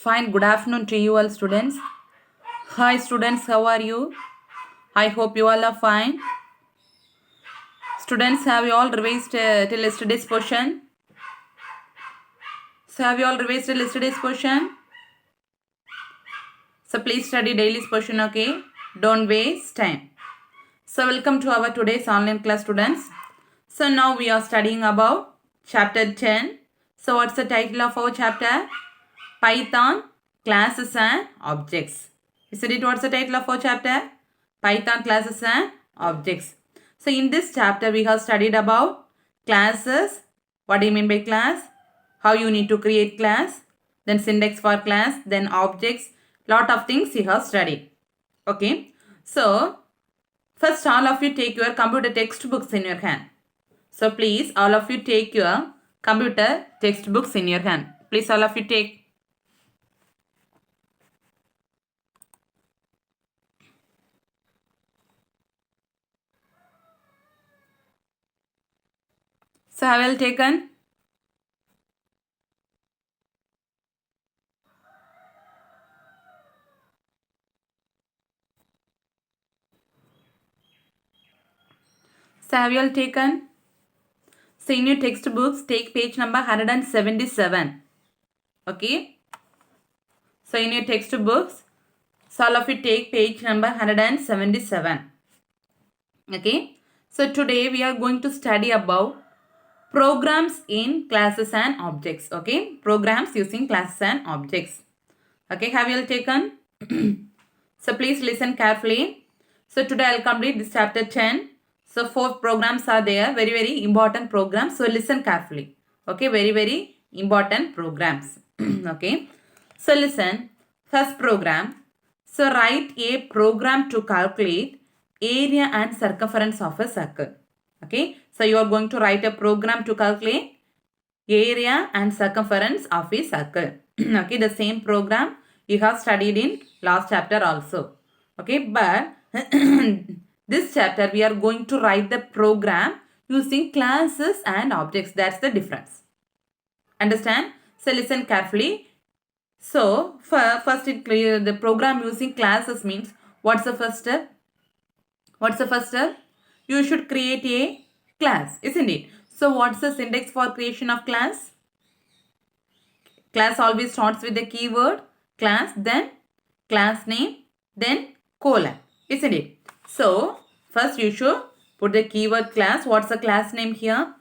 Fine, good afternoon to you all students. Hi students, how are you? I hope you all are fine. Students, have you all revised till yesterday's portion? So have you all revised till yesterday's portion? So please study daily's portion, okay? Don't waste time. So welcome to our today's online class students. So now we are studying about chapter 10. So what's the title of our chapter? Python, classes and objects. Isn't it what's the title of our chapter? Python classes and objects. So in this chapter we have studied about classes. What do you mean by class? How you need to create class. Then syntax for class. Then objects. Lot of things we have studied. Okay. So first all of you take your computer textbooks in your hand. So please all of you take your computer textbooks in your hand. Please all of you take. So I will taken. So have you all taken? So in your textbooks, take page number 177. Okay. So in your textbooks, so all of you take page number 177. Okay. So today we are going to study about programs in classes and objects. Okay. Programs using classes and objects. Okay. Have you all taken? So please listen carefully. So today I'll complete this chapter 10. So 4 programs are there. Very, very important programs. So listen carefully. Okay. Very, very important programs. Okay. So listen. First program. So write a program to calculate area and circumference of a circle. Okay. So you are going to write a program to calculate area and circumference of a circle. Okay. The same program you have studied in last chapter also. Okay. But this chapter we are going to write the program using classes and objects. That's the difference. Understand? So listen carefully. So first the program using classes means what's the first step? What's the first step? You should create a class, isn't it? So what's the syntax for creation of class? Class always starts with the keyword class, then class name, then colon, isn't it? So first you should put the keyword class. What's the class name here?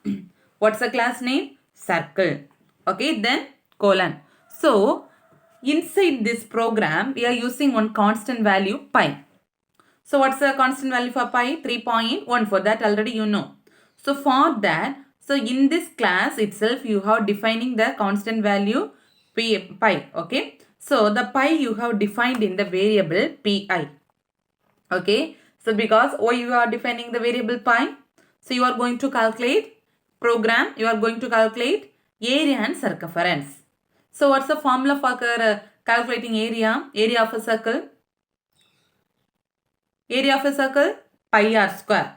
What's the class name? Circle. Okay, then colon. So inside this program we are using one constant value pi. So what's the constant value for pi? 3.14. That already you know. So for that, so in this class itself you have defining the constant value pi. Okay. So the pi you have defined in the variable pi. Okay. So because why you are defining the variable pi? So you are going to calculate program. You are going to calculate area and circumference. So what's the formula for calculating area? Area of a circle. Area of a circle, pi r square.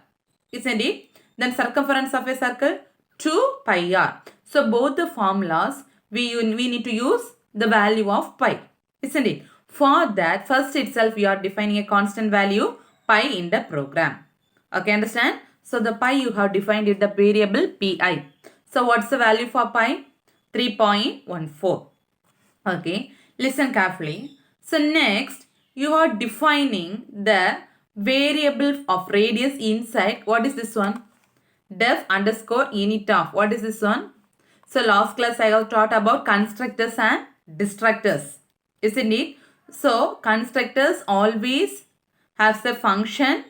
Isn't it? Then circumference of a circle, 2 pi r. So both the formulas, we need to use the value of pi. Isn't it? For that, first itself, we are defining a constant value, pi in the program. Okay, understand? So the pi you have defined it the variable pi. So what's the value for pi? 3.14. Okay, listen carefully. So next, you are defining the variable of radius inside. What is this one? Def underscore init of. What is this one? So last class I have taught about constructors and destructors. Isn't it? So constructors always has the function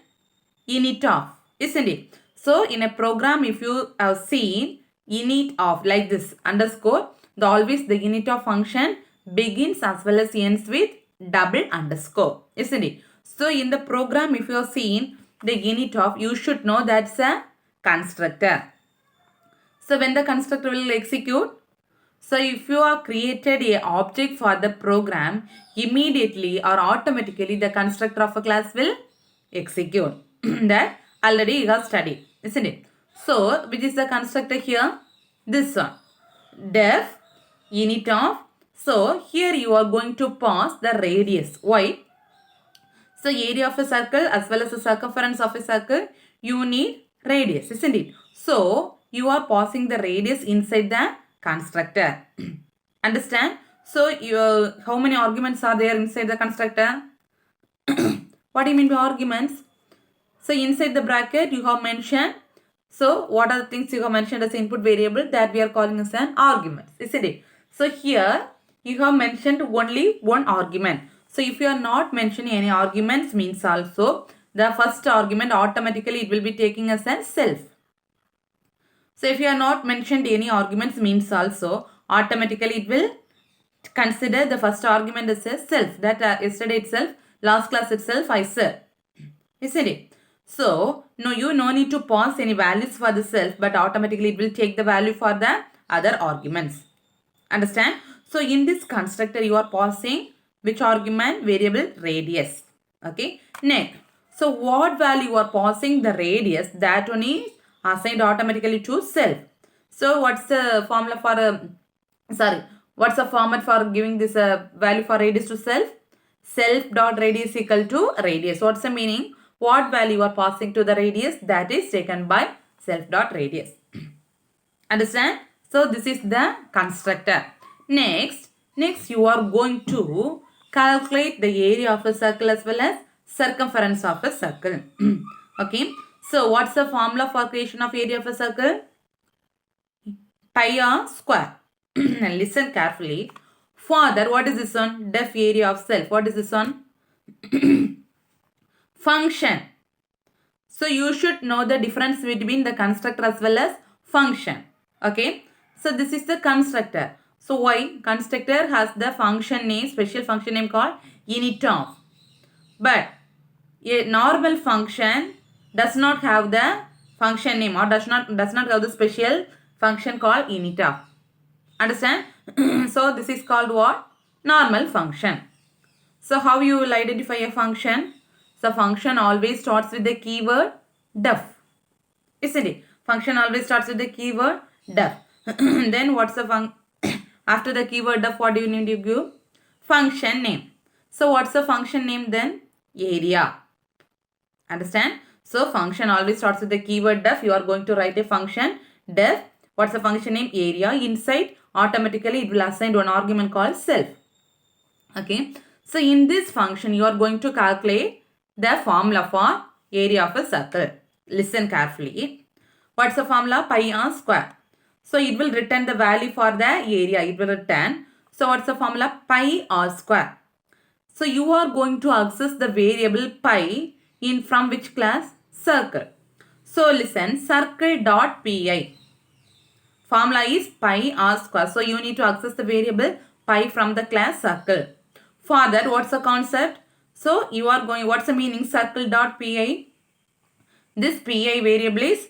init of. Isn't it? So in a program if you have seen init of like this underscore, always the init of function begins as well as ends with double underscore. Isn't it? So in the program if you have seen the init of, you should know that's a constructor. So when the constructor will execute, so if you have created a object for the program, immediately or automatically the constructor of a class will execute. That already you have studied, isn't it? So which is the constructor here? This one. Def init of So here you are going to pass the radius. Why? So area of a circle as well as the circumference of a circle, you need radius, isn't it? So you are passing the radius inside the constructor. Understand? So how many arguments are there inside the constructor? What do you mean by arguments? So inside the bracket you have mentioned. So what are the things you have mentioned as input variable that we are calling as an argument, isn't it? So here you have mentioned only one argument. So if you are not mentioning any arguments means also the first argument automatically it will be taking as a self. So if you are not mentioned any arguments means also automatically it will consider the first argument as a self. That yesterday itself, last class itself I said. Isn't it? So, no need to pass any values for the self, but automatically it will take the value for the other arguments. Understand? So, in this constructor, you are passing which argument? Variable radius. Okay. Next. So, what value you are passing the radius? That one is assigned automatically to self. So, what's the formula for what's the format for giving this value for radius to self? Self dot radius equal to radius. What's the meaning? What value you are passing to the radius, that is taken by self dot radius. Understand? So this is the constructor. Next you are going to calculate the area of a circle as well as circumference of a circle. Okay. So what's the formula for creation of area of a circle? Pi r square. Listen carefully. Further, what is this one? Def area of self. What is this one? Function. So you should know the difference between the constructor as well as function. Okay. So this is the constructor. So why? Constructor has the function name, special function name called init of. But a normal function does not have the function name or does not have the special function called init of. Understand? So this is called what? Normal function. So how you will identify a function? So function always starts with the keyword def. Isn't it? Function always starts with the keyword def. Then what's the after the keyword def, what do you need to give? Function name. So what's the function name then? Area. Understand? So function always starts with the keyword def. You are going to write a function def. What's the function name? Area. Inside automatically it will assign one argument called self. Okay. So in this function you are going to calculate the formula for area of a circle. Listen carefully. What's the formula? Pi r square. So it will return the value for the area. It will return. So what's the formula? Pi r square. So you are going to access the variable pi in from which class? Circle. So listen, circle dot pi. Formula is pi r square. So you need to access the variable pi from the class circle. Further, what's the concept? So you are going, what's the meaning? Circle dot pi. This pi variable is,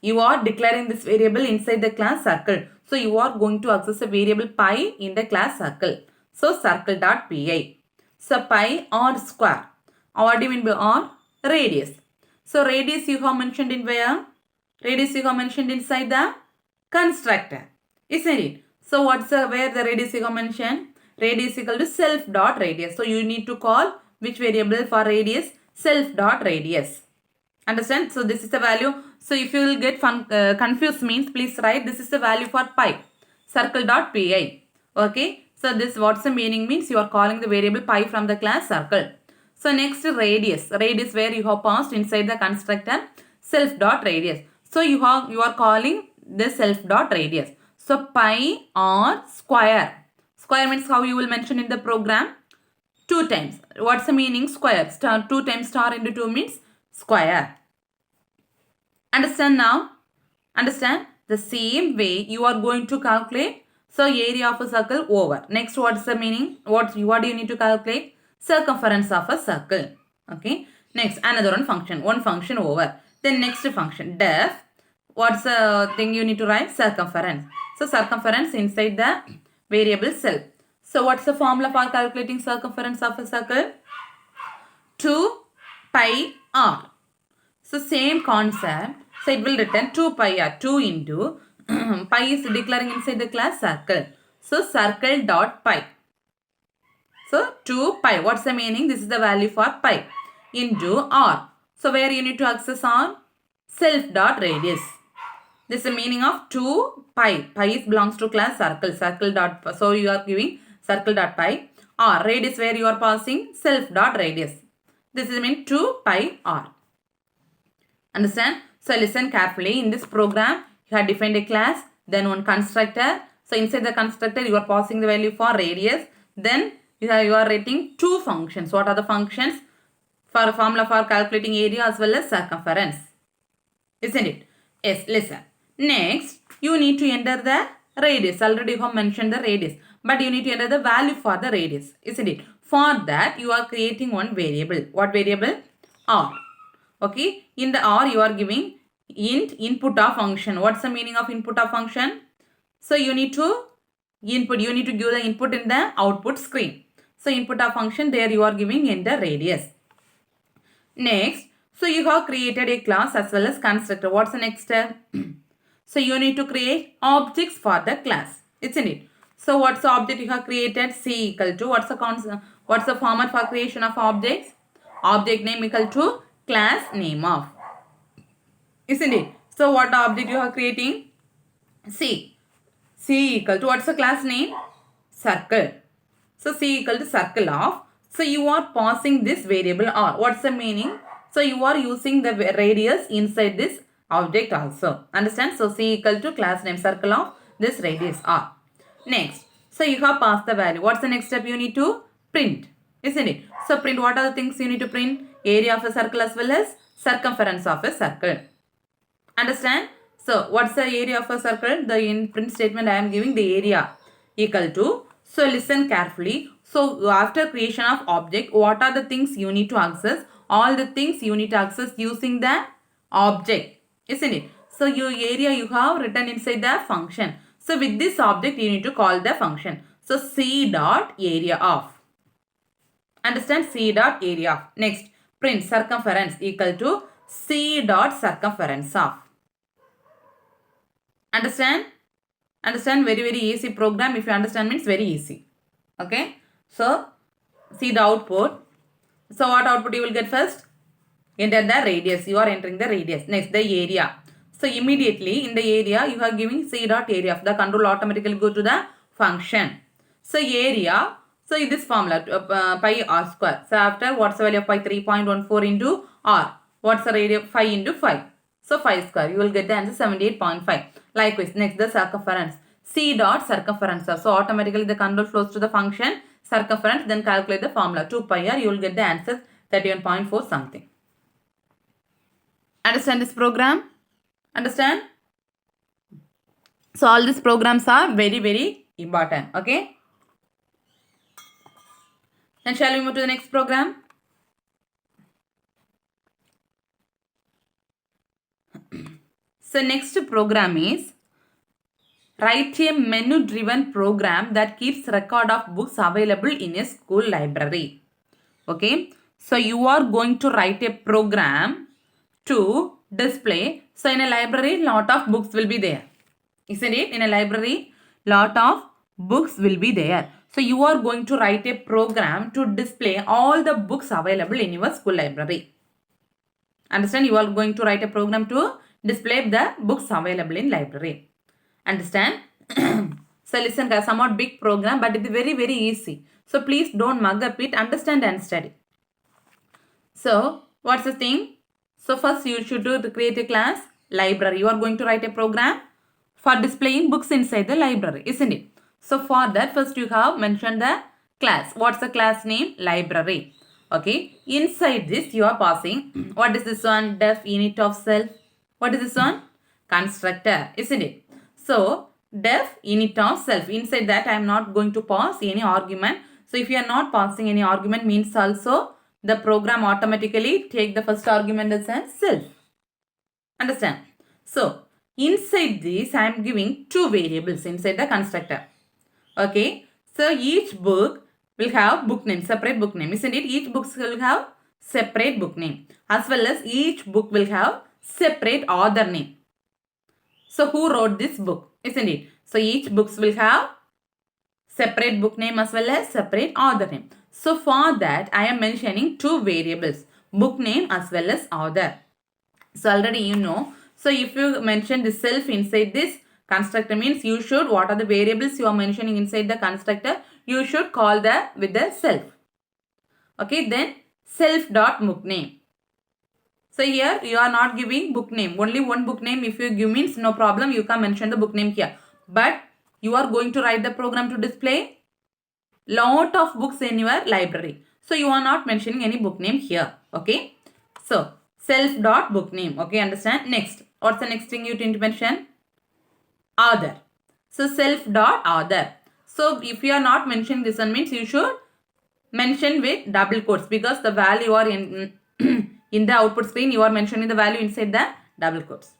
you are declaring this variable inside the class circle. So you are going to access a variable pi in the class circle. So circle dot pi. So pi r square. What do you mean by r? Radius. So radius you have mentioned in where? Radius you have mentioned inside the constructor. Isn't it? So what's where the radius you have mentioned? Radius equal to self dot radius. So you need to call which variable for radius? Self dot radius. Understand? So this is the value. So if you will get confused means please write this is the value for pi. Circle dot pi. Okay. So this what's the meaning means you are calling the variable pi from the class circle. So next radius. Radius where you have passed inside the constructor self dot radius. So you are calling the self dot radius. So pi r square. Square means how you will mention in the program? 2 times. What's the meaning? Square. 2 times star into 2 means square. Understand now? Understand? The same way you are going to calculate. So area of a circle over. Next, what's the meaning? What do you need to calculate? Circumference of a circle. Okay. Next, another one function. One function over. Then next function. Def. What's the thing you need to write? Circumference. So circumference inside the variable self. So what's the formula for calculating circumference of a circle? 2 pi r. So same concept. So it will return 2 pi r. 2 into pi is declaring inside the class circle. So circle dot pi. So 2 pi. What's the meaning? This is the value for pi into r. So where you need to access r? Self dot radius. This is the meaning of 2 pi. Pi is belongs to class circle. Circle dot. So you are giving circle dot pi. R. Radius where you are passing self dot radius. This is mean 2 pi r. Understand? So listen carefully. In this program, you have defined a class, then one constructor. So inside the constructor, you are passing the value for radius. Then you are writing two functions. What are the functions? For formula for calculating area as well as circumference. Isn't it? Yes, listen. Next, you need to enter the radius. Already you have mentioned the radius. But you need to enter the value for the radius. Isn't it? For that, you are creating one variable. What variable? R. Okay. In the R, you are giving input of function. What's the meaning of input of function? So you need to give the input in the output screen. So input of function, there you are giving in the radius. Next, so you have created a class as well as constructor. What's the next step? So you need to create objects for the class, isn't it? So what's the object you have created? C equal to, what's the format for creation of objects? Object name equal to class name of, isn't it? So what object you are creating? C equal to, what's the class name? Circle. So C equal to circle of. So you are passing this variable R. What's the meaning? So you are using the radius inside this object also. Understand? So C equal to class name circle of this radius R. Next, so you have passed the value. What's the next step? You need to print, isn't it? So print, what are the things you need to print? Area of a circle as well as circumference of a circle. Understand? So what's the area of a circle? The in print statement I am giving the area equal to. So listen carefully. So after creation of object, what are the things you need to access? All the things you need to access using the object, isn't it? So your area you have written inside the function. So with this object you need to call the function. So C dot area of. Understand? C dot area of. Next, print circumference equal to C dot circumference of. Understand? Understand? Very easy program. If you understand, means very easy. Okay. So see the output. So what output you will get first? Enter the radius. You are entering the radius. Next, the area. So immediately in the area you are giving C dot area of. The control automatically go to the function. So area. So in this formula pi r square. So after what's the value of pi? 3.14 into r. What's the radius? 5 into 5. So 5 square. You will get the answer 78.5. Likewise, next the circumference. C dot circumference. So automatically the control flows to the function circumference. Then calculate the formula 2 pi r. You will get the answer 31.4 something. Understand this program? Understand? So all these programs are very important. Okay. Then shall we move to the next program? So next program is write a menu driven program that keeps record of books available in a school library. Okay. So you are going to write a program to display. So in a library, lot of books will be there. Isn't it? In a library, lot of books will be there. So you are going to write a program to display all the books available in your school library. Understand? You are going to write a program to display the books available in library. Understand? So listen guys, somewhat big program, but it is very easy. So please don't mug up it. Understand and study. So what's the thing? So first you should create a class library. You are going to write a program for displaying books inside the library, isn't it? So for that, first you have mentioned the class. What's the class name? Library. Okay. Inside this you are passing. What is this one? Def init of self. What is this one? Constructor, isn't it? So def init of self. Inside that I am not going to pass any argument. So if you are not passing any argument, means also the program automatically take the first argument as self. Understand? So inside this I am giving two variables inside the constructor. Okay. So each book will have book name, separate book name, isn't it? Each book will have separate book name, as well as each book will have separate author name. So who wrote this book, isn't it? So each books will have separate book name as well as separate author name. So for that, I am mentioning two variables, book name as well as author. So already you know. So if you mention the self inside this constructor, means you should, what are the variables you are mentioning inside the constructor, you should call that with the self. Okay, then self dot book name. So here you are not giving book name, only one book name. If you give means no problem, you can mention the book name here. But you are going to write the program to display lot of books in your library. So you are not mentioning any book name here. Okay. So self dot book name. Okay, understand? Next, what's the next thing you need to mention? Author. So self dot author. So if you are not mentioning this one, means you should mention with double quotes, because the value are in in the output screen, you are mentioning the value inside the double quotes.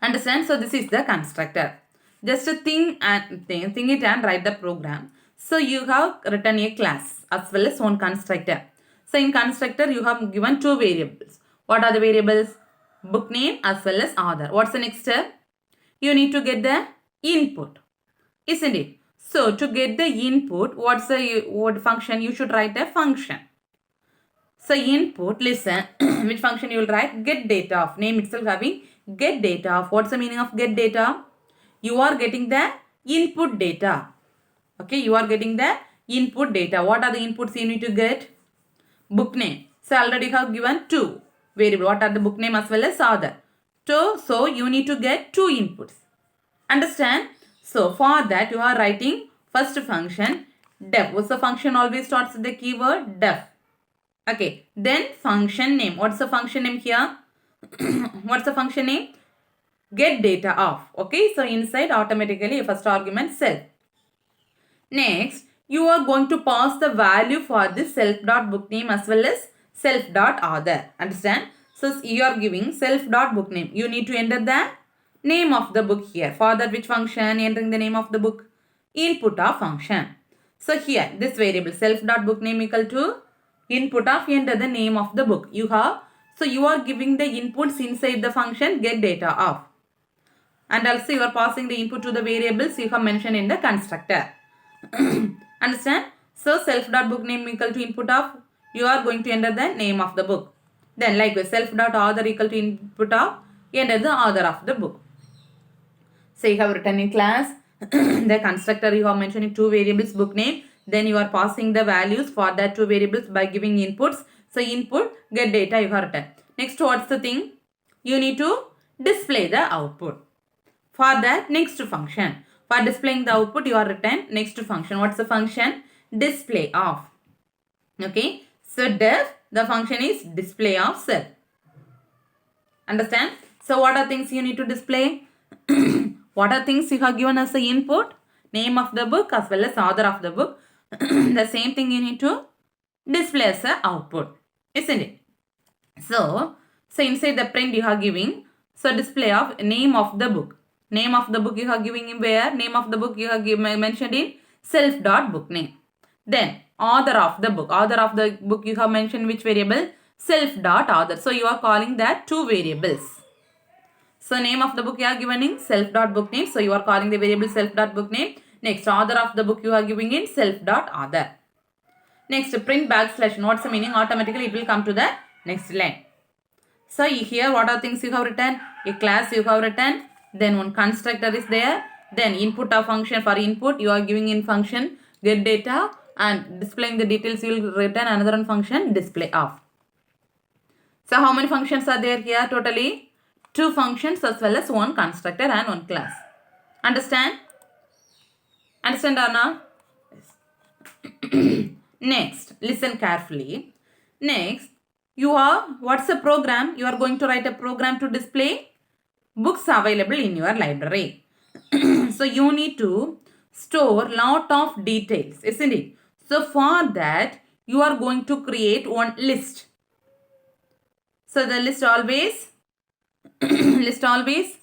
Understand? So this is the constructor. Just think it and write the program. So you have written a class as well as one constructor. So in constructor you have given two variables. What are the variables? Book name as well as author. What's the next step? You need to get the input, isn't it? So to get the input, what's the what function? You should write a function. So input, listen, which function you will write? Get data of, name itself having get data of. What's the meaning of get data? You are getting the input data. Okay, you are getting the input data. What are the inputs you need to get? Book name. So already you have given two variables. What are the book name as well as author? So you need to get two inputs. Understand? So for that you are writing first function def. What's the function? Always starts with the keyword def. Okay, then function name. What's the function name here? What's the function name? Get data of. Okay, so inside automatically first argument self. Next, you are going to pass the value for this self.bookname as well as self.author. Understand? So you are giving self.bookname. You need to enter the name of the book here. For that, which function? Entering the name of the book. Input of function. So here, this variable self.bookname equal to input of, enter the name of the book. You have, so you are giving the inputs inside the function get data of. And also you are passing the input to the variables you have mentioned in the constructor. Understand? So self.bookname equal to input of, you are going to enter the name of the book. Then likewise self.author equal to input of, enter the author of the book. So you have written in class the constructor, you have mentioned two variables, book name. Then you are passing the values for that two variables by giving inputs. So input, get data you have written. Next, what's the thing? You need to display the output. For that, next function. For displaying the output, you are written next function. What's the function? Display of. Okay. So def, the function is display of self. Understand? So what are things you need to display? What are things you have given as the input? Name of the book as well as author of the book. The same thing you need to display as the output. Isn't it? So inside the print you are giving, so display of name of the book. Name of the book you are giving in where? Name of the book you have mentioned in self.bookname. Then author of the book. Author of the book you have mentioned which variable? Self.author. So you are calling that two variables. So name of the book you are given in self.bookname. So you are calling the variable self.bookname. Next, author of the book you are giving in self.author. Next, print backslash. What's the meaning? Automatically it will come to the next line. So here what are things you have written? A class you have written. Then one constructor is there. Then input of function. For input you are giving in function get data, and displaying the details you will return another one function display of. So how many functions are there here? Totally two functions as well as one constructor and one class. Understand? Understand or not? Next, listen carefully. Next, you are, what's the program? You are going to write a program to display books available in your library. So you need to store lot of details, isn't it? So for that, you are going to create one list. So the list always list always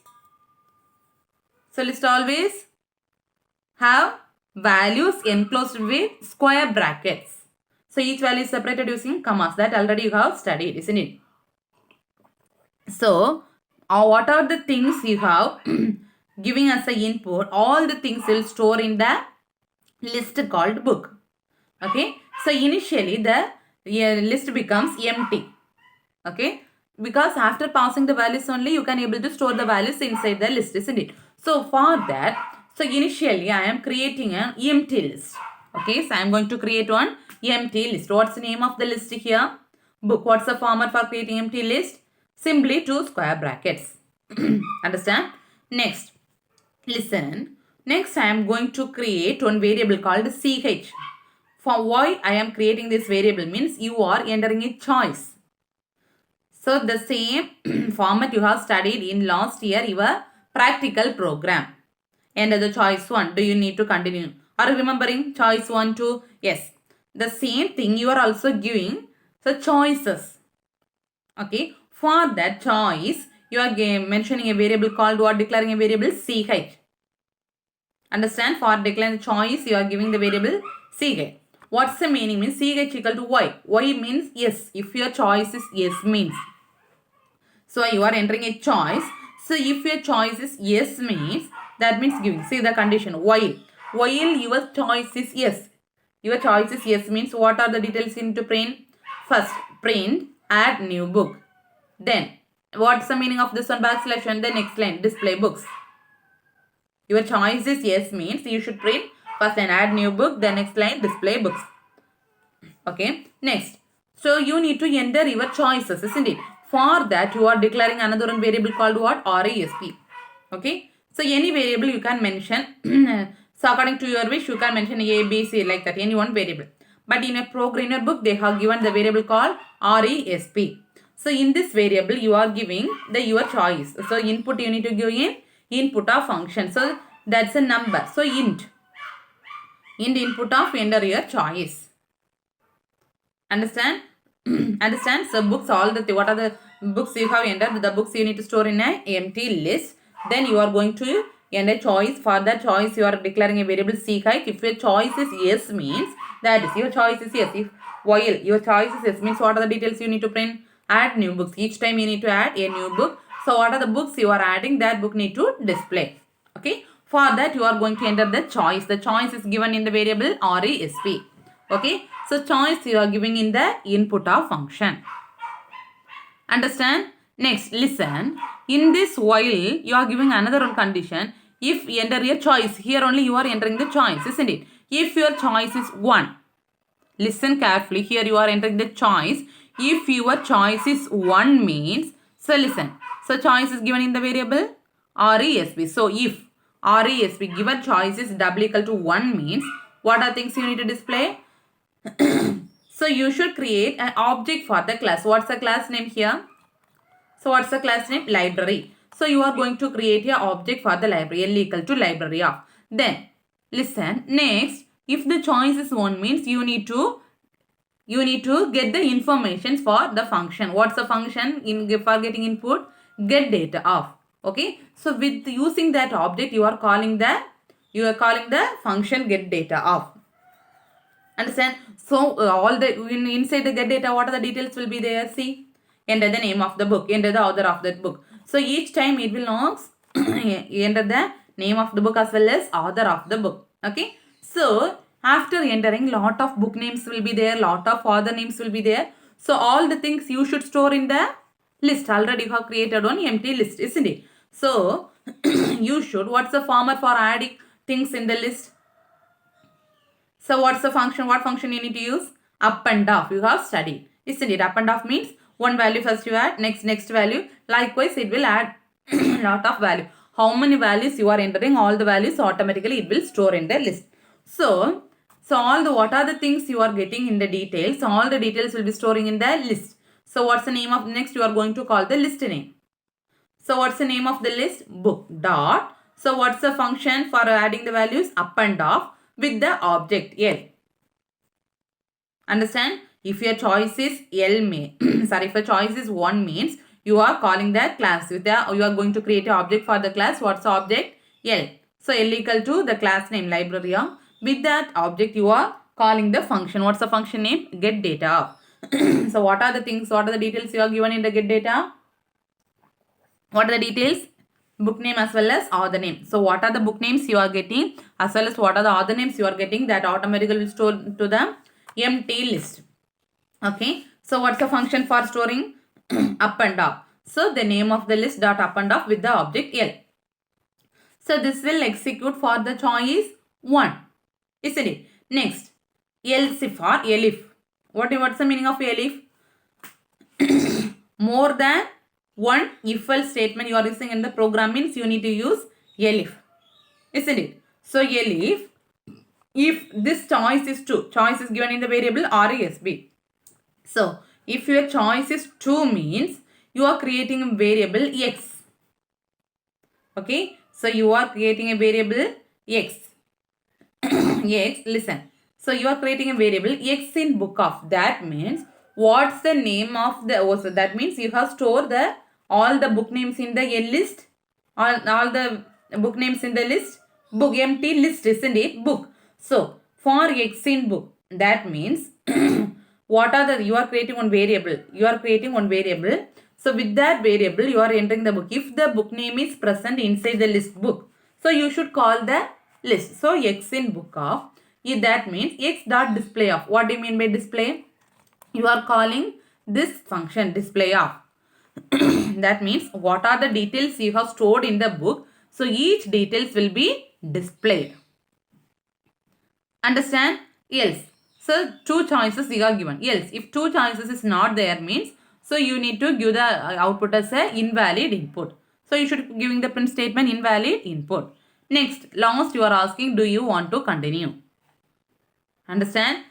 have values enclosed with square brackets. So each value is separated using commas. That already you have studied, isn't it? So what are the things you have giving as the input? All the things will store in the list called book. Okay, so initially the list becomes empty. Okay, because after passing the values only you can able to store the values inside the list, isn't it? So for that, so initially I am creating an empty list. Okay, so I am going to create one empty list. What's the name of the list here? Book. What's the format for creating empty list? Simply 2 square brackets. Understand? Next, listen. Next I am going to create one variable called ch. For why I am creating this variable means you are entering a choice. So the same format you have studied in last year your practical program. And the choice 1, do you need to continue? Are you remembering choice 1, 2? Yes. The same thing you are also giving. So choices. Okay. For that choice, you are mentioning a variable called what? Declaring a variable ch. Understand? For declaring the choice, you are giving the variable ch. What's the meaning? Means ch equal to y. Y means yes. If your choice is yes means. So you are entering a choice. So if your choice is yes means that means giving. See the condition while your choice is yes. Your choice is yes means what are the details you need to print? First print add new book. Then what's the meaning of this one backslash and the next line display books. Your choice is yes means you should print first and add new book, the next line display books. Okay, next. So you need to enter your choices, isn't it? For that you are declaring another one variable called what? RESP. Okay, so any variable you can mention. So according to your wish you can mention A, B, C like that, any one variable. But in a programmer book they have given the variable called RESP. So in this variable you are giving the your choice. So input you need to give in input of function. So that's a number. So int input of enter your choice. Understand? Understand? So books, all the what are the books you have entered? The books you need to store in an empty list. Then you are going to enter choice. For that choice you are declaring a variable ch. If your choice is yes means that is your choice is yes. If while your choice is yes means what are the details you need to print? Add new books. Each time you need to add a new book. So what are the books you are adding? That book need to display. Okay. For that you are going to enter the choice. The choice is given in the variable RESP. Okay. So choice you are giving in the input of function. Understand? Next, listen. In this while you are giving another one condition. If you enter your choice, here only you are entering the choice, isn't it? If your choice is 1. Listen carefully. Here you are entering the choice. If your choice is 1 means, so listen. So choice is given in the variable RESP. So if RESP given choice is double equal to 1 means, what are things you need to display? So you should create an object for the class. What's the class name here? So what's the class name? Library. So you are going to create an object for the library. L equal to library of. Then listen. Next, if the choice is 1 means you need to get the information for the function. What's the function for getting input? Get data of. Okay. So with using that object you are calling the function get data of. Understand? So all the inside the get data, what are the details will be there? See, enter the name of the book, enter the author of that book. So each time it will not enter the name of the book as well as author of the book. Okay. So after entering, lot of book names will be there, lot of author names will be there. So all the things you should store in the list. Already you have created one empty list, isn't it? So you should. What's the format for adding things in the list? So what's the function? What function you need to use? Up and off. You have studied. Isn't it? Up and off means one value first you add, next value. Likewise, it will add lot of value. How many values you are entering, all the values automatically it will store in the list. So all the what are the things you are getting in the details? All the details will be storing in the list. So what's the name of next? You are going to call the list name. So what's the name of the list? Book dot. So what's the function for adding the values? Up and off with the object L. Understand? If your choice is L if your choice is 1 means you are calling the class with the you are going to create an object for the class. What's the object? L. So L equal to the class name library. With that object you are calling the function. What's the function name? Get data. So what are the things? What are the details you are given in the get data? What are the details? Book name as well as author name. So what are the book names you are getting? as well as what are the author names you are getting, that automatically will store to the empty list. Okay, so what's the function for storing? Up and off. So the name of the list dot up and off with the object L. So this will execute for the choice 1, isn't it? Next, else for elif. What's the meaning of elif? More than one if else statement you are using in the program means you need to use elif, isn't it? So elif, if this choice is 2, choice is given in the variable RESB. So if your choice is 2 means you are creating a variable x. Okay, so you are creating a variable x. X, listen. So you are creating a variable x in book of. That means what's the name of the, so that means you have stored the all the book names in the list, all the book names in the list, book, empty list, isn't it? Book. So for x in book, that means what are the, you are creating one variable, so with that variable you are entering the book. If the book name is present inside the list book, so you should call the list. So x in book of, if that means x dot display of. What do you mean by display? You are calling this function display of. That means what are the details you have stored in the book, so each details will be displayed. Understand? Else. So 2 choices you are given. Else, if 2 choices is not there means, so you need to give the output as a invalid input. So you should be giving the print statement invalid input. Next, last you are asking, do you want to continue? Understand?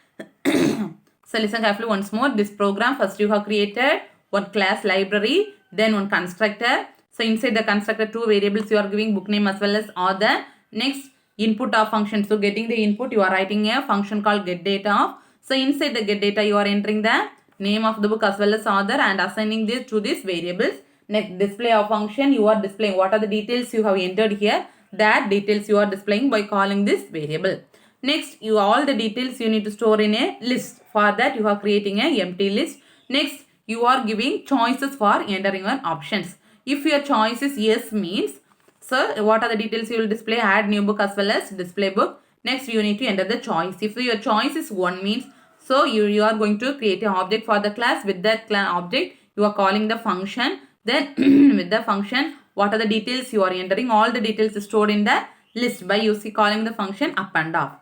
So listen carefully once more. This program, first you have created one class library, then one constructor. So inside the constructor 2 variables you are giving, book name as well as author. Next, input of function. So getting the input, you are writing a function called get data of. So inside the get data you are entering the name of the book as well as author and assigning this to these variables. Next, display of function, you are displaying what are the details you have entered here. That details you are displaying by calling this variable. Next, you all the details you need to store in a list. For that you are creating a empty list. Next, you are giving choices for entering your options. If your choice is yes means, so what are the details you will display? Add new book as well as display book. Next, you need to enter the choice. If your choice is 1 means, so you are going to create an object for the class. With that class object, you are calling the function. Then with the function, what are the details you are entering? All the details is stored in the list by using calling the function up and off.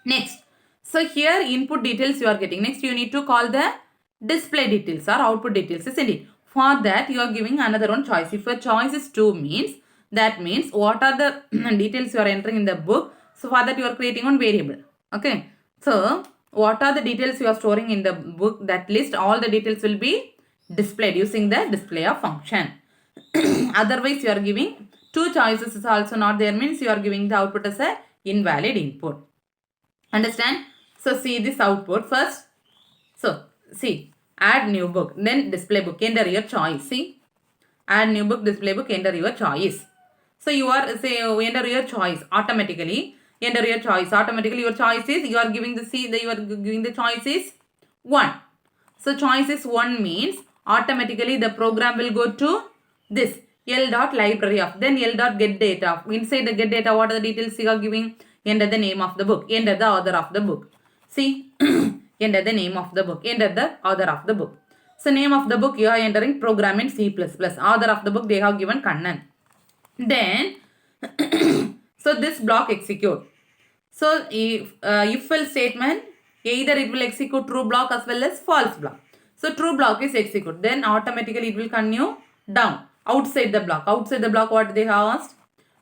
Next, so here input details you are getting. Next, you need to call the display details or output details, isn't it? For that, you are giving another one choice. If your choice is 2 means, that means what are the details you are entering in the book. So for that, you are creating one variable. Okay. So what are the details you are storing in the book? That list, all the details will be displayed using the display of function. Otherwise, you are giving 2 choices is also not there means you are giving the output as a invalid input. Understand? So see this output first. So see, add new book, then display book, enter your choice. See, add new book, display book, enter your choice. So you are say enter your choice automatically. Enter your choice automatically. Your choice is, you are giving the you are giving the choice is 1. So choice is 1 means automatically the program will go to this l.library of, then l.getData of. Inside the get data, what are the details you are giving? Enter the name of the book, enter the author of the book. See, enter the name of the book, enter the author of the book. So name of the book you are entering program in C++. Author of the book they have given Kannan. Then, so this block execute. So if else statement, either it will execute true block as well as false block. So true block is execute. Then automatically it will continue down. Outside the block. Outside the block what they have asked?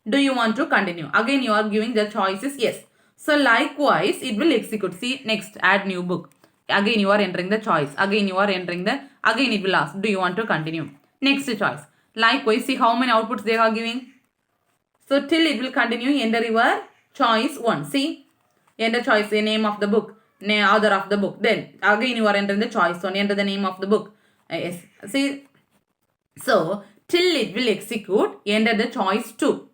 Do you want to continue? Again you are giving the choices yes. So likewise it will execute. See next, add new book. Again you are entering the choice. Again you are entering the, again it will ask, do you want to continue? Next choice. Likewise, see how many outputs they are giving. So till it will continue, enter your choice 1. See, enter choice, the name of the book, author of the book. Then again you are entering the choice 1, enter the name of the book. Yes. See, so till it will execute, enter the choice 2.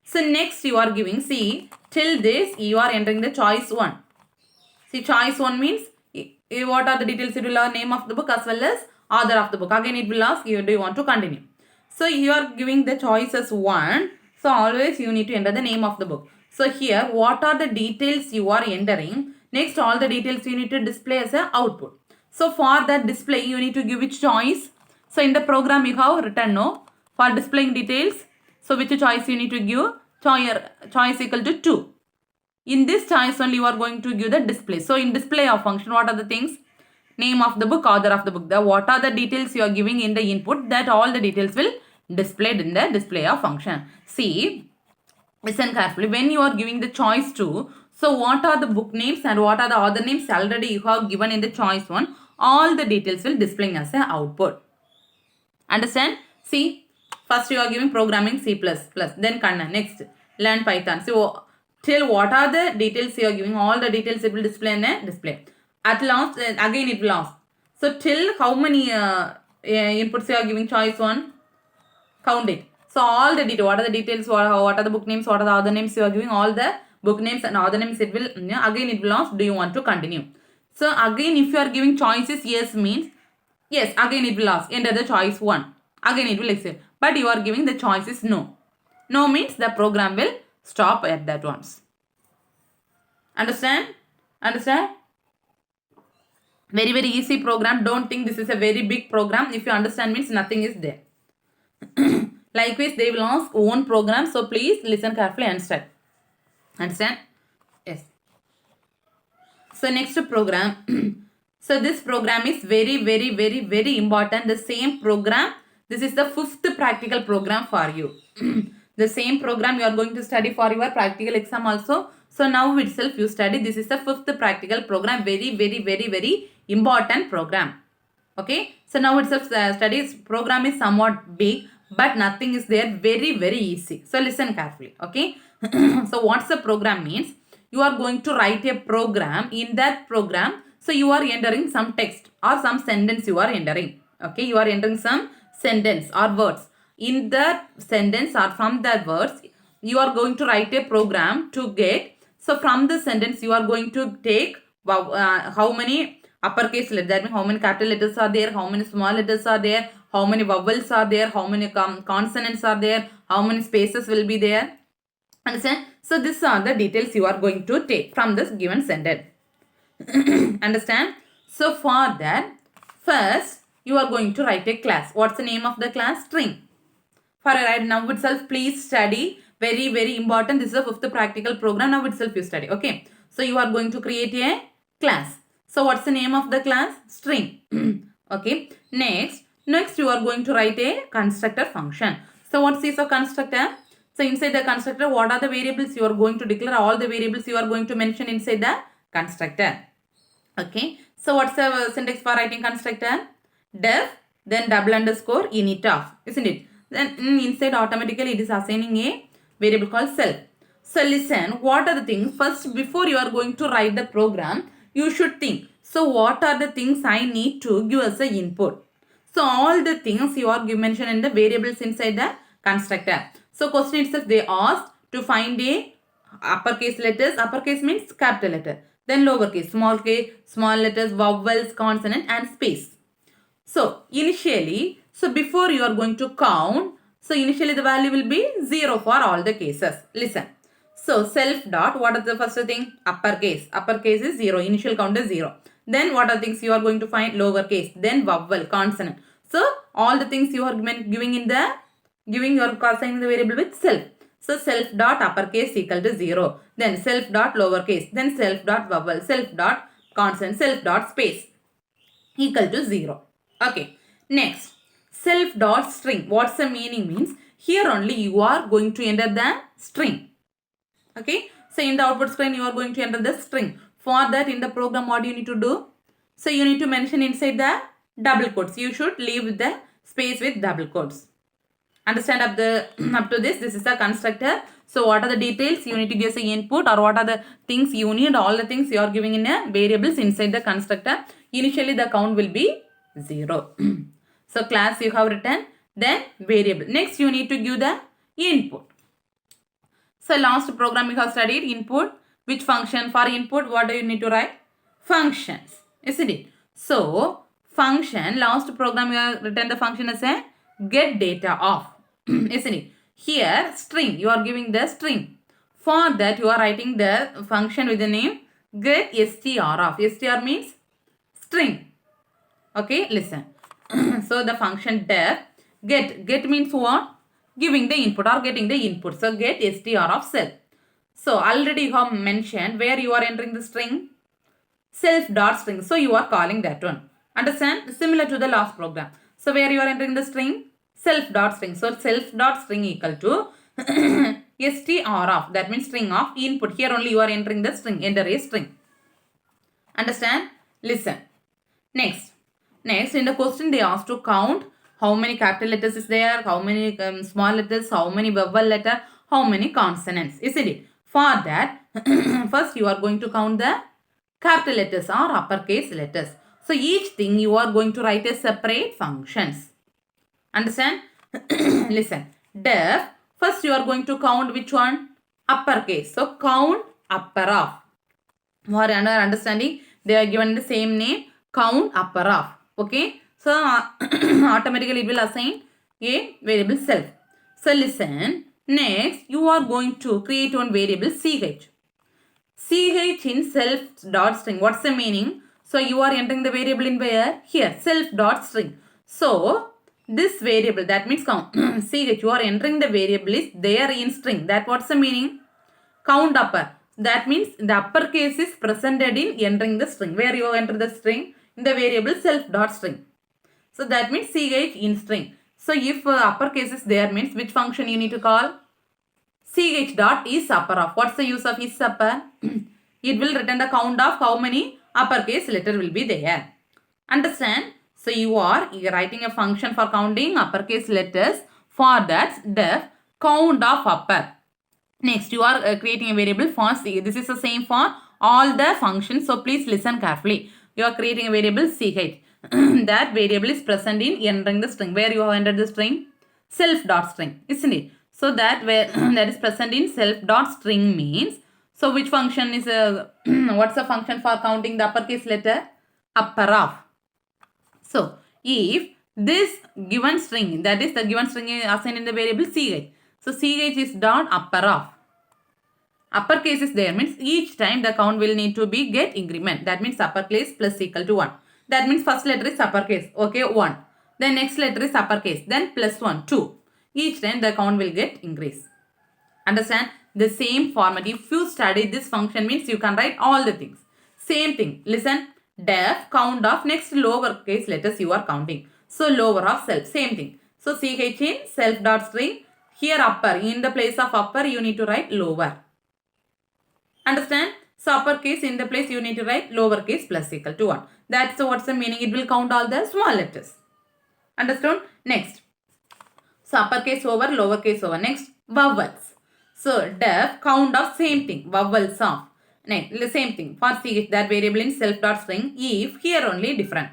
So next you are giving, see, till this you are entering the choice 1. See, choice 1 means what are the details? It will have name of the book as well as author of the book. Again it will ask you, do you want to continue? So you are giving the choice as 1. So always you need to enter the name of the book. So here, what are the details you are entering? Next, all the details you need to display as an output. So for that display, you need to give which choice. So in the program, you have written no. For displaying details, so which choice you need to give? Choice equal to 2. In this choice only, you are going to give the display. So in display of function, what are the things? Name of the book, author of the book. What are the details you are giving in the input? That all the details will displayed in the display of function. See, listen carefully. When you are giving the choice 2, so what are the book names and what are the author names already you have given in the choice 1? All the details will display as an output. Understand? See, first you are giving programming C++. Then Kanna. Next, learn Python. So, till what are the details you are giving? All the details it will display in a display. At last, again it will ask. So, till how many inputs you are giving choice 1? Count it. So, all the details. What are the details? What are the book names? What are the other names you are giving? All the book names and other names it will, again it will ask, do you want to continue? So, again if you are giving choices, yes means, yes, again it will ask, enter the choice 1. Again it will accept. But you are giving the choices no. No means the program will stop at that once. Understand? Understand? Very, very easy program. Don't think this is a very big program. If you understand means nothing is there. Likewise, they will ask own program. So please listen carefully and start. Understand? Yes. So next program. So this program is very, very, very, very important. The same program. This is the 5th practical program for you. The same program you are going to study for your practical exam also. So now itself you study. This is the 5th practical program. Very, very, very, very important program. Okay. So now itself studies program is somewhat big, but nothing is there. Very, very easy. So listen carefully. Okay. So what's the program means? You are going to write a program. In that program, so you are entering some text or some sentence you are entering. Okay. You are entering some sentence or words. In that sentence or from that words, you are going to write a program to get. So from the sentence, you are going to take how many uppercase letters, that means how many capital letters are there, how many small letters are there, how many vowels are there, how many consonants are there, how many spaces will be there. Understand? So these are the details you are going to take from this given sentence. Understand? So for that, first you are going to write a class. What's the name of the class? String. For right now itself, please study. Very, very important. This is the 5th practical program. Now itself you study. Okay. So you are going to create a class. So what's the name of the class? String. Okay. Next you are going to write a constructor function. So what is a constructor? So inside the constructor, what are the variables you are going to declare? All the variables you are going to mention inside the constructor. Okay. So what's the syntax for writing constructor? Def, then double underscore init of, isn't it? Then inside automatically it is assigning a variable called self. So listen, what are the things? First, before you are going to write the program, you should think. So what are the things I need to give as an input? So all the things you are mentioned in the variables inside the constructor. So question itself they asked to find a uppercase letters. Uppercase means capital letter. Then lowercase, small letters, vowels, consonant and space. So initially, so before you are going to count, so initially the value will be 0 for all the cases. Listen. So self dot, what is the first thing? Uppercase. Uppercase is 0. Initial count is 0. Then what are the things you are going to find? Lowercase. Then vowel, consonant. So all the things you are giving in the, you are assigning the variable with self. So self dot uppercase equal to 0. Then self dot lowercase. Then self dot vowel. Self dot consonant. Self dot space equal to 0. Okay. Next, self dot string. What's the meaning means? Here only you are going to enter the string. Okay. So in the output screen you are going to enter the string. For that in the program what you need to do? So you need to mention inside the double quotes. You should leave the space with double quotes. Understand up to this is the constructor. So what are the details you need to give as input, or what are the things you need? All the things you are giving in a variables inside the constructor. Initially the count will be 0. So class you have written, then variable. Next you need to give the input. So last program you have studied input. Which function? For input what do you need to write? Functions, isn't it? So function, last program you have written the function as a get data of, isn't it? Here string, you are giving the string. For that, you are writing the function with the name get str of. Str means string. Okay, listen. So the function def get means what? Giving the input or getting the input. So get str of self. So already you have mentioned where you are entering the string. Self dot string. So you are calling that one. Understand? Similar to the last program. So where you are entering the string? Self dot string. So self dot string equal to str of. That means string of input. Here only you are entering the string. Enter a string. Understand? Listen. Next. Next, in the question they asked to count how many capital letters is there, how many small letters, how many vowel letter, how many consonants. Isn't it? For that, first you are going to count the capital letters or uppercase letters. So each thing you are going to write as separate functions. Understand? Listen. Def, first you are going to count which one? Uppercase. So count upper of. For another understanding, they are given the same name, count upper of. Okay. So automatically it will assign a variable self. So listen. Next, you are going to create one variable ch. Ch in self dot string. What's the meaning? So you are entering the variable in where? Here, self dot string. So this variable, that means count ch, you are entering the variable is there in string. That what's the meaning? Count upper. That means the uppercase is presented in entering the string. Where you enter the string? In the variable self dot string. So that means ch in string. So if uppercase is there means which function you need to call? Ch dot is upper of. What's the use of is upper? It will return the count of how many uppercase letter will be there. Understand? So you are writing a function for counting uppercase letters. For that, def count of upper. Next, you are creating a variable for C. This is the same for all the functions. So please listen carefully. You are creating a variable ch. That variable is present in entering the string. Where you have entered the string? Self dot string, isn't it? So that where that is present in self dot string means. So which function is what's the function for counting the uppercase letter? Upper of. So if this given string, that is the given string is assigned in the variable ch. So ch is dot upper of. Uppercase is there means each time the count will need to be get increment. That means uppercase plus equal to 1. That means first letter is uppercase. Okay, 1. Then next letter is uppercase. Then plus 1, 2. Each time the count will get increase. Understand? The same format. If you study this function means you can write all the things. Same thing. Listen. Def count of next lowercase letters you are counting. So lower of self. Same thing. So ch in self dot string. Here upper. In the place of upper you need to write lower. Understand? So uppercase in the place you need to write lowercase plus equal to 1. That's what's the meaning. It will count all the small letters. Understood? Next. So uppercase over, lowercase over. Next, vowels. So def count of same thing. Vowels of. Next, the same thing. For ch, that variable in self dot string. If here only different.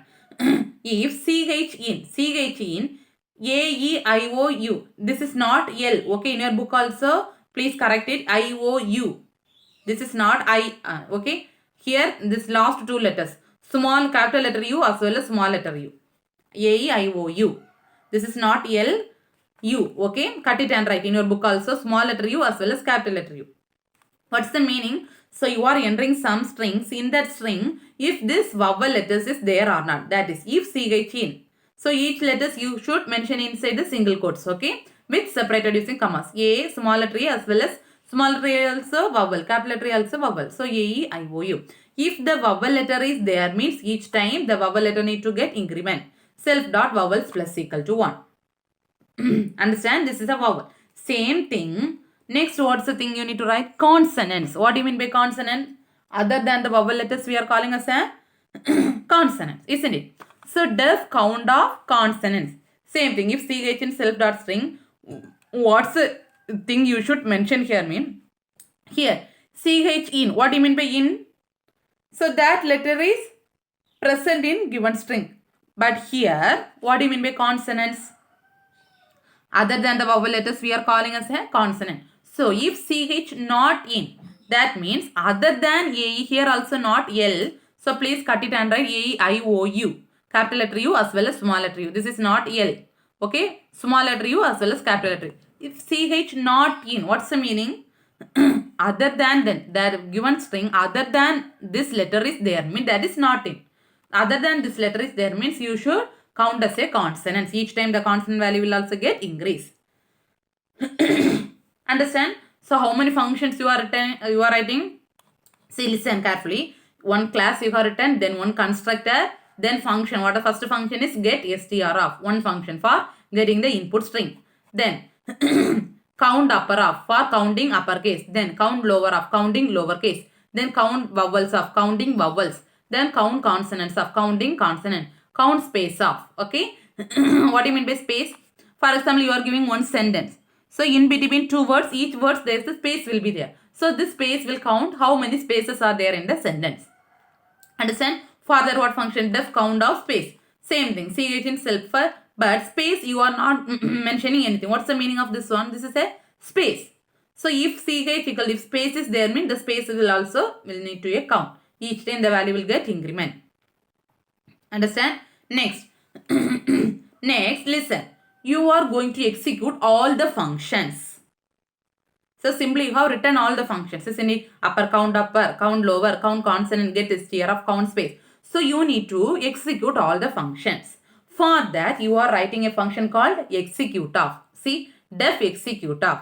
If ch in a, e, I, o, u. This is not L. Okay, in your book also, please correct it. I, o, u. This is not I. Okay. Here, this last two letters. Small capital letter U as well as small letter U. A, E, I, O, U. This is not L, U. Okay. Cut it and write in your book also. Small letter U as well as capital letter U. What's the meaning? So you are entering some strings. In that string, if this vowel letters is there or not. That is, if ch in. So each letters you should mention inside the single quotes. Okay. With separated using commas. A, small letter A as well as small letter also vowel. Capital letter also vowel. So A, E, I, O, U. If the vowel letter is there means each time the vowel letter need to get increment. Self dot vowels plus equal to 1. Understand? This is a vowel. Same thing. Next, what's the thing you need to write? Consonants. What do you mean by consonant? Other than the vowel letters we are calling as a consonants, isn't it? So def count of consonants. Same thing. If ch in self dot string, what's the thing you should mention here mean? Here, ch in. What do you mean by in? So that letter is present in given string. But here, what do you mean by consonants? Other than the vowel letters, we are calling as a consonant. So, if ch not in, that means other than a, here also not L. So, please cut it and write a, I, o, u. Capital letter U as well as small letter U. This is not L. Okay. Small letter U as well as capital letter U. If ch not in, what's the meaning? other than then, the given string other than this letter is there, means that is not in. Other than this letter is there means you should count as a consonant. Each time the consonant value will also get increase. Understand? So how many functions you are writing? See, listen carefully. One class you have written, then one constructor, then function. What the first function is? Get str of. One function for getting the input string. Then count upper of for counting uppercase. Then count lower of counting lowercase. Then count vowels of counting vowels. Then count consonants of counting consonant. Count space of. Okay. What do you mean by space? For example, you are giving one sentence. So in between two words, each word there is a space will be there. So this space will count how many spaces are there in the sentence. Understand? Further what function? Def count of space. Same thing. CH in self, but space you are not mentioning anything. What's the meaning of this one? This is a space. So if CH equal, if space is there means the space will need to a count. Each time the value will get increment. Understand? Next. Next, listen. You are going to execute all the functions. So simply you have written all the functions. Isn't it? Upper, count lower, count consonant, get str of, count space. So you need to execute all the functions. For that you are writing a function called execute of. See, def execute of.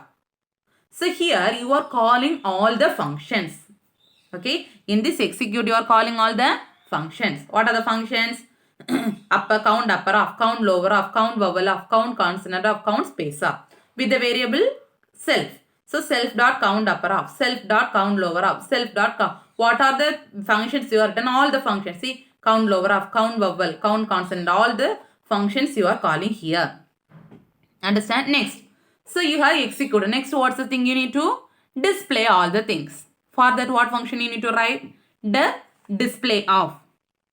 So here you are calling all the functions. Okay. In this execute you are calling all the functions. What are the functions? Upper of, count lower of, count vowel of, count consonant of, count space of. With the variable self. So self dot count upper of, self dot count lower of, self dot count. What are the functions you are done? All the functions. See, count lower of, count vowel, count consonant. All the functions you are calling here. Understand? Next. So you have executed. Next, what's the thing you need to? Display all the things. For that, what function you need to write? The display of.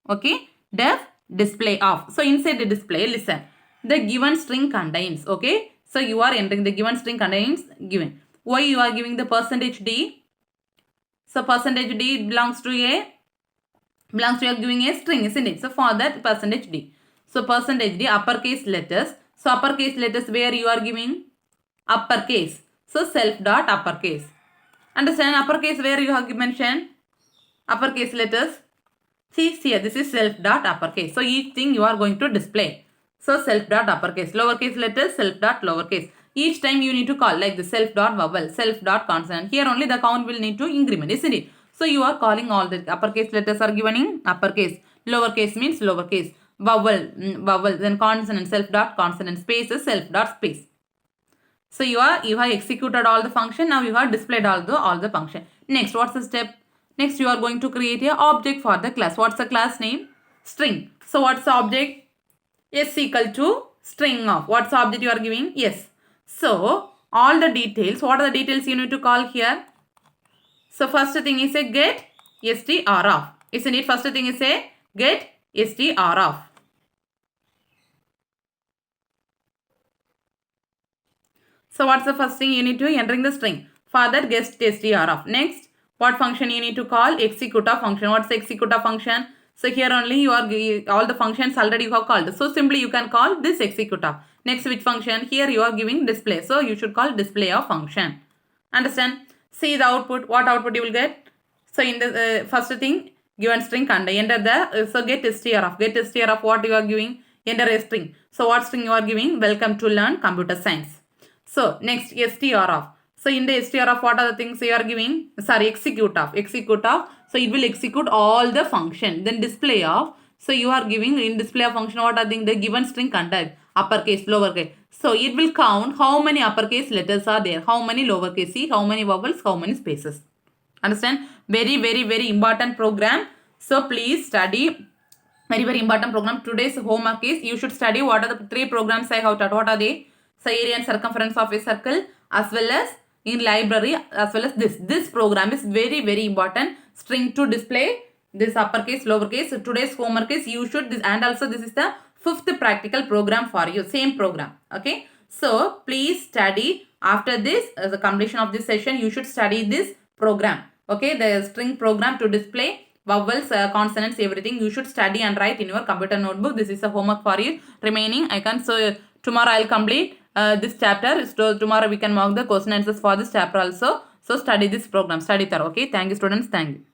Okay? Def display of. So inside the display, listen. The given string contains. Okay? So you are entering the given string contains given. Why you are giving the percentage D? So percentage D belongs to you are giving a string, isn't it? So for that percentage D. So percentage D uppercase letters. So uppercase letters where you are giving uppercase. So self dot uppercase. Understand? Uppercase where you have mentioned uppercase letters. See here, this is self dot uppercase. So each thing you are going to display. So self dot uppercase, lowercase letters, self dot lowercase. Each time you need to call like the self dot vowel, self dot consonant. Here only the count will need to increment, isn't it? So you are calling all the uppercase letters are given in uppercase. Lowercase means lowercase. Vowel, then consonant, self dot consonant, spaces, self dot space. So you have executed all the function. Now you have displayed all the function. Next, what's the step? Next, you are going to create a object for the class. What's the class name? String. So what's the object? S equal to string of. What's the object you are giving? Yes. So all the details. What are the details you need to call here? So first thing is a get str of. Isn't it? First thing is a get str of. So what's the first thing you need to entering the string? For that get str of. Next, what function you need to call? Execute of function. What's the execute of function? So here only you are all the functions already you have called. So simply you can call this execute of. Next, which function? Here you are giving display. So you should call display of function. Understand? See the output. What output you will get? So in the first thing, given string contain. Enter the so get str of. Get str of what you are giving? Enter a string. So what string you are giving? Welcome to learn computer science. So next str of. So in the str of what are the things you are giving? Sorry, execute of. Execute of. So it will execute all the function. Then display of. So you are giving in display of function what are the given string contain uppercase, lowercase. So it will count how many uppercase letters are there, how many lowercase, see how many vowels, how many spaces. Understand? Very, very, very important program. So please study. Very, very important program. Today's homework is you should study what are the 3 programs I have taught. What are they? So area and circumference of a circle, as well as in library, as well as this. This program is very, very important. String to display, this uppercase, lowercase. So today's homework is you should this, and also this is the 5th practical program for you. Same program. Okay. So please study. After this, the completion of this session, you should study this program. Okay. The string program to display vowels, consonants, everything. You should study and write in your computer notebook. This is a homework for you. Remaining, I can. So tomorrow I'll complete this chapter. So tomorrow we can mark the question answers for this chapter also. So study this program, study thorough. Okay, thank you students, thank you.